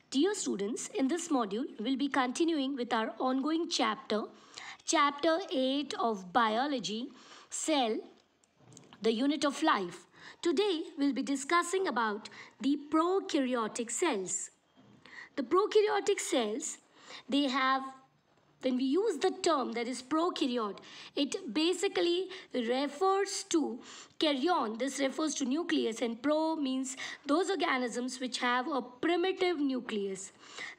Dear students, in this module, we'll be continuing with our ongoing chapter 8 of Biology, Cell, the unit of life. Today, we'll be discussing about the prokaryotic cells. The prokaryotic cells, they have, when we use the term that is prokaryote, it basically refers to karyon. This refers to nucleus, and pro means those organisms which have a primitive nucleus.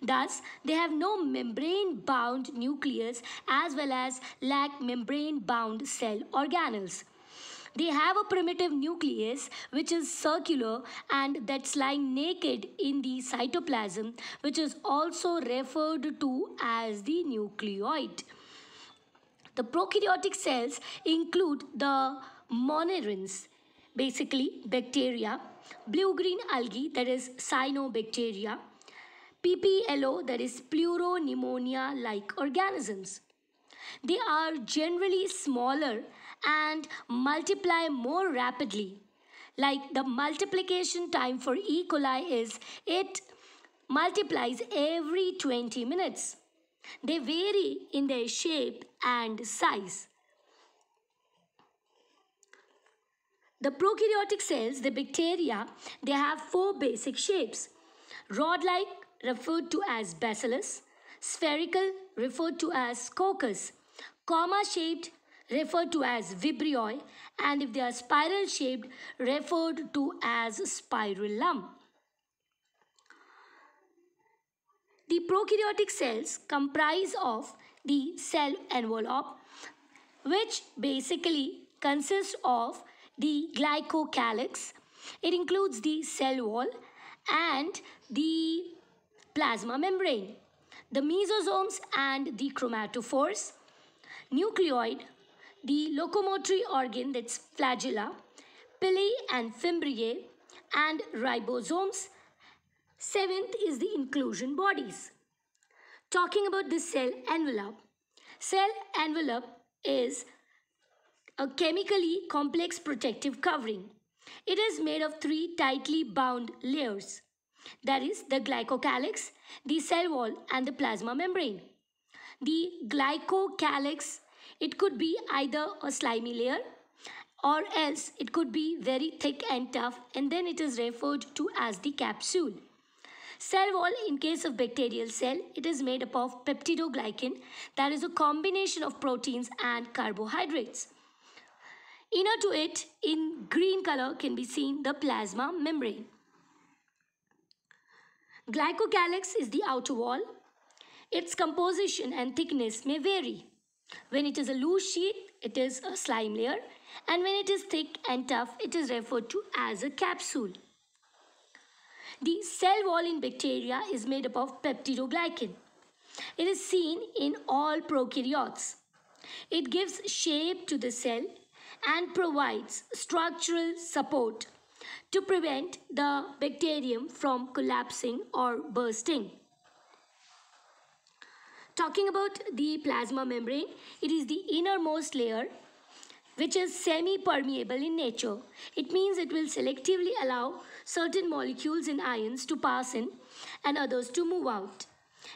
Thus, they have no membrane bound nucleus as well as lack membrane bound cell organelles. They have a primitive nucleus which is circular and that's lying naked in the cytoplasm, which is also referred to as the nucleoid. The prokaryotic cells include the monoerins, basically bacteria, blue-green algae, that is cyanobacteria, PPLO, that is pleuropneumonia-like organisms. They are generally smaller and multiply more rapidly. Like the multiplication time for E. coli is it multiplies every 20 minutes. They vary in their shape and size. The prokaryotic cells, the bacteria, they have four basic shapes. Rod-like, referred to as bacillus, spherical, referred to as coccus, comma-shaped, referred to as vibrio, and if they are spiral shaped, referred to as spirillum. The prokaryotic cells comprise of the cell envelope, which basically consists of the glycocalyx. It includes the cell wall and the plasma membrane, the mesosomes and the chromatophores, nucleoid, the locomotory organ, that's flagella, pili and fimbriae, and ribosomes. Seventh is the inclusion bodies. Talking about the cell envelope is a chemically complex protective covering. It is made of three tightly bound layers. That is the glycocalyx, the cell wall, and the plasma membrane. The glycocalyx, it could be either a slimy layer or else it could be very thick and tough, and then it is referred to as the capsule. Cell wall, in case of bacterial cell, it is made up of peptidoglycan, that is a combination of proteins and carbohydrates. Inner to it, in green color, can be seen the plasma membrane. Glycocalyx is the outer wall. Its composition and thickness may vary. When it is a loose sheet, it is a slime layer, and when it is thick and tough, it is referred to as a capsule. The cell wall in bacteria is made up of peptidoglycan. It is seen in all prokaryotes. It gives shape to the cell and provides structural support to prevent the bacterium from collapsing or bursting. Talking about the plasma membrane, it is the innermost layer which is semi-permeable in nature. It means it will selectively allow certain molecules and ions to pass in and others to move out.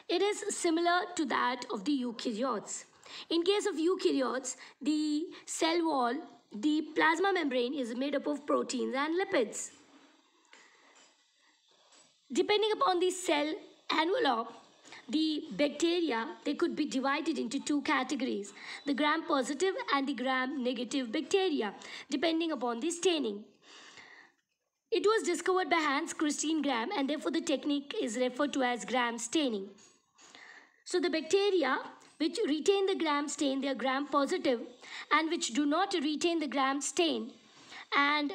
It is similar to that of the eukaryotes. In case of eukaryotes, the cell wall, the plasma membrane is made up of proteins and lipids. Depending upon the cell envelope, the bacteria, they could be divided into two categories, the gram-positive and the gram-negative bacteria, depending upon the staining. It was discovered by Hans Christian Gram, and therefore the technique is referred to as gram staining. So the bacteria which retain the gram stain, they are gram-positive, and which do not retain the gram stain and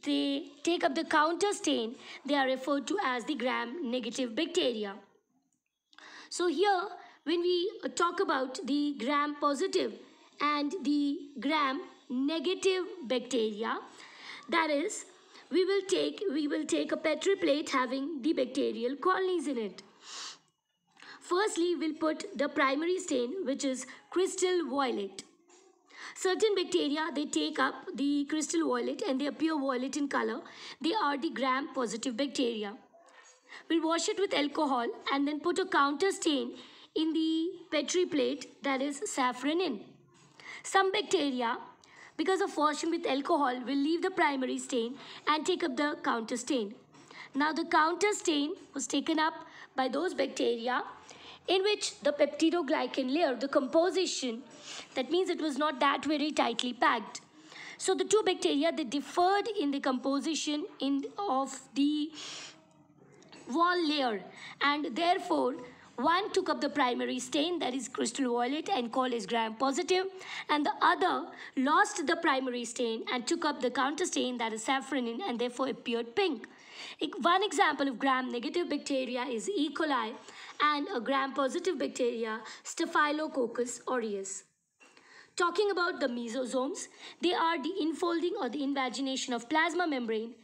they take up the counter stain, they are referred to as the gram-negative bacteria. So here, when we talk about the gram-positive and the gram-negative bacteria, that is, we will take a Petri plate having the bacterial colonies in it. Firstly, we'll put the primary stain, which is crystal violet. Certain bacteria, they take up the crystal violet and they appear violet in color. They are the gram-positive bacteria. We'll wash it with alcohol and then put a counter stain in the Petri plate, that is saffron in. Some bacteria, because of washing with alcohol, will leave the primary stain and take up the counter stain. Now the counter stain was taken up by those bacteria in which the peptidoglycan layer, the composition, that means it was not that very tightly packed. So the two bacteria, they differed in the composition of the wall layer, and therefore one took up the primary stain, that is crystal violet and called as gram positive, and the other lost the primary stain and took up the counter stain, that is saffron, and therefore appeared pink. One example of gram negative bacteria is E. coli, and a gram positive bacteria, Staphylococcus aureus. Talking about the mesosomes, they are the infolding or the invagination of plasma membrane.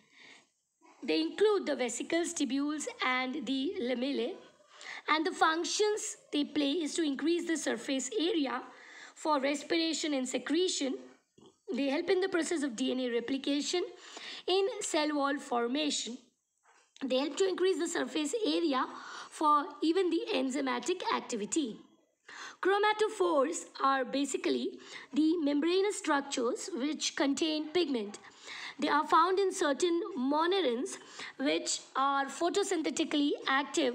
They include the vesicles, tubules, and the lamellae. And the functions they play is to increase the surface area for respiration and secretion. They help in the process of DNA replication, in cell wall formation. They help to increase the surface area for even the enzymatic activity. Chromatophores are basically the membranous structures which contain pigment. They are found in certain monerans which are photosynthetically active.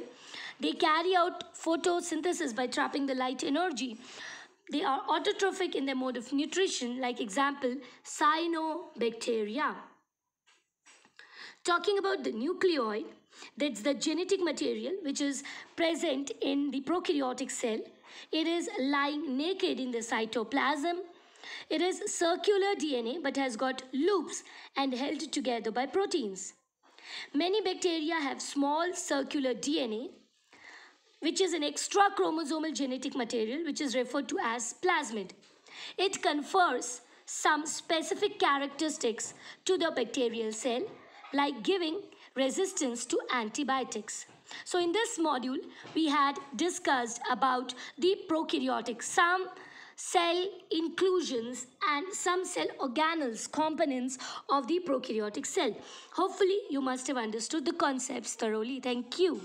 They carry out photosynthesis by trapping the light energy. They are autotrophic in their mode of nutrition, like example, cyanobacteria. Talking about the nucleoid, that's the genetic material which is present in the prokaryotic cell. It is lying naked in the cytoplasm. It is circular DNA but has got loops and held together by proteins. Many bacteria have small circular DNA, which is an extra chromosomal genetic material which is referred to as plasmid. It confers some specific characteristics to the bacterial cell, like giving resistance to antibiotics. So in this module, we had discussed about the prokaryotic, some cell inclusions and some cell organelles, components of the prokaryotic cell. Hopefully, you must have understood the concepts thoroughly. Thank you.